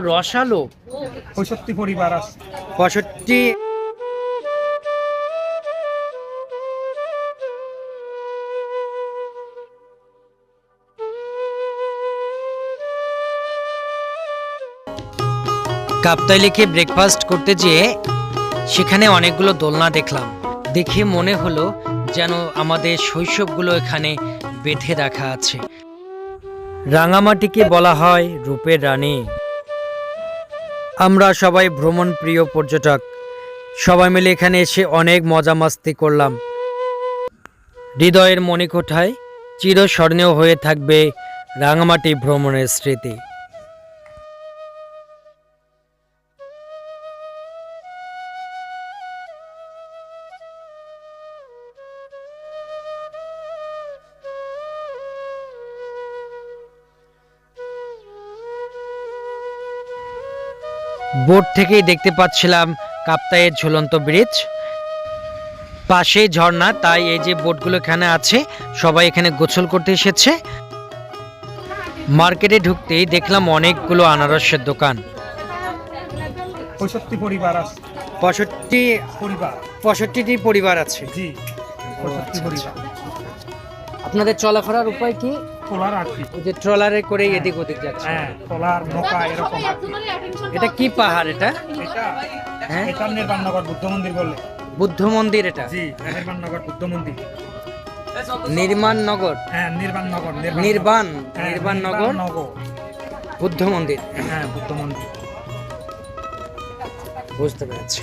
রসালো 65 পরিবার আছে। 65। কাপ্তাই লেকে ব্রেকফাস্ট করতে যেয়ে সেখানে অনেকগুলো দোলনা দেখলাম। দেখে মনে হলো যেন আমাদের শৈশবগুলো এখানে বেঁধে রাখা আছে। রাঙামাটিকে বলা হয় রূপের রানী। আমরা সবাই ভ্রমণ প্রিয় পর্যটক, সবাই মিলে এখানে এসে অনেক মজা মাস্তি করলাম। হৃদয়ের মণিকোঠায় চিরস্মরণীয় হয়ে থাকবে রাঙামাটি ভ্রমণের স্মৃতি। বোট থেকেই দেখতে পাচ্ছিলাম কাপ্তাইয়ের ঝুলন্ত ব্রিজ, পাশেই ঝর্ণা। তাই এই যে বোটগুলো এখানে আছে সবাই এখানে গোসল করতে এসেছে। মার্কেটে ঢুকতেই দেখলাম অনেকগুলো আনারসের দোকান। 65 পরিবার আছে। 65টি পরিবার আছে। জি, 65 পরিবার। আপনাদের চলাফেরার উপায় কি? ট্রলার আর কি। ওই যে ট্রলারে করে এদিক ওদিক যাচ্ছে। হ্যাঁ, ট্রলার নৌকা এরকম আর কি। এটা কি পাহাড় এটা? এটা হ্যাঁ, এটা নির্বাণনগর বুদ্ধ মন্দির বলে। বুদ্ধ মন্দির এটা? জি, নির্বাণনগর বুদ্ধ মন্দির। নির্মাণনগর। হ্যাঁ, নির্বাণনগর। নির্বাণনগর বুদ্ধ মন্দির। হ্যাঁ, বুদ্ধ মন্দির। বুঝতে পেরেছি।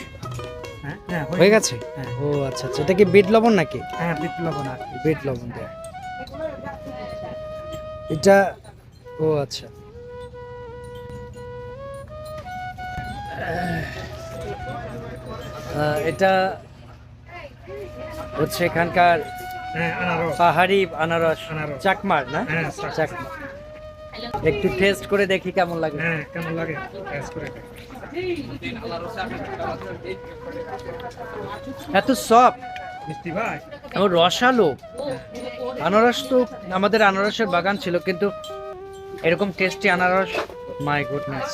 হ্যাঁ, হ্যাঁ, হয়ে গেছে। হ্যাঁ। ও আচ্ছা আচ্ছা, এটা কি বিট লবণ নাকি? হ্যাঁ, বিপ্লবন আর কি। বিট লবণ দেয়া এটা। ও আচ্ছা, এটা হচ্ছে এখানকার হ্যাঁ, আনারস। পাহাড়ি আনারস। আনারস। চাকমার না? হ্যাঁ, চাকমা। একটু টেস্ট করে দেখি কেমন লাগে। হ্যাঁ, কেমন লাগে টেস্ট করে দেখ। এত সফট, মিষ্টি ভাই। রসালো। আনারস তো আমাদের আনারসের বাগান ছিল, কিন্তু এরকম টেস্টি আনারস, মাই গুডনেস,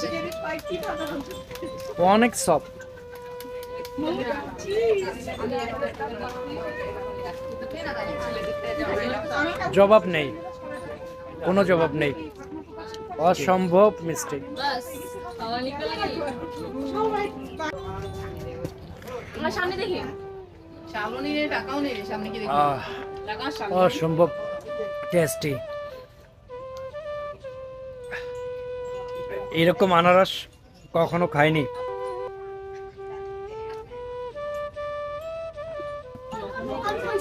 অনেক সফট। জবাব নেই, কোনো জবাব নেই, অসম্ভব মিষ্টি। অসম্ভব টেস্টি। এরকম আনারস কখনো খাইনি।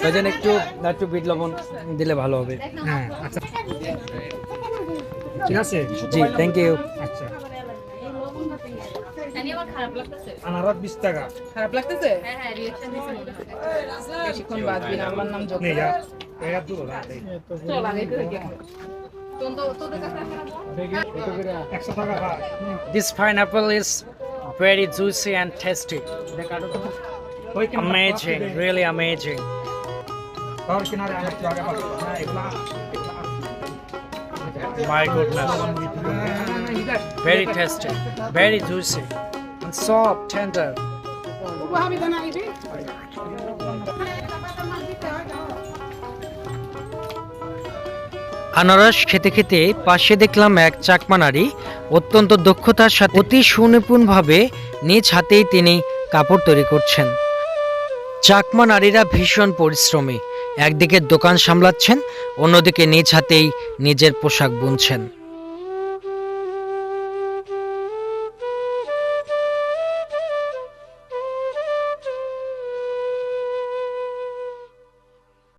ওই জন্য একটু একটু বিট লবণ দিলে ভালো হবে। হ্যাঁ, আচ্ছা, ঠিক আছে। জি, থ্যাংক ইউ। আচ্ছা, আনারস 20 টাকা। খারাপ লাগতেছে? বেশিক্ষণ বাঁচবি না, আল্লাহর নাম জপ। নে যা, এরা দুটো না দেই। চল আগে করে দেখি। তোদের কাছে 100 টাকা ভাই। This pineapple is very juicy and tasty. ওই কিনা Amazing, really amazing. और किनारे आना चाहिए आगे बढ़ो। हाँ, इतना My goodness, very tasty, very juicy, and soft, tender. আনারস খেতে খেতে পাশে দেখলাম এক চাকমা নারী, অত্যন্ত দক্ষতার সাথে অতি সুনিপুণভাবে নিজ হাতেই তিনি কাপড় তৈরি করছেন। চাকমা নারীরা ভীষণ পরিশ্রমী, একদিকে দোকান সামলাচ্ছেন, অন্যদিকে নিজ হাতেই নিজের পোশাক বুনছেন।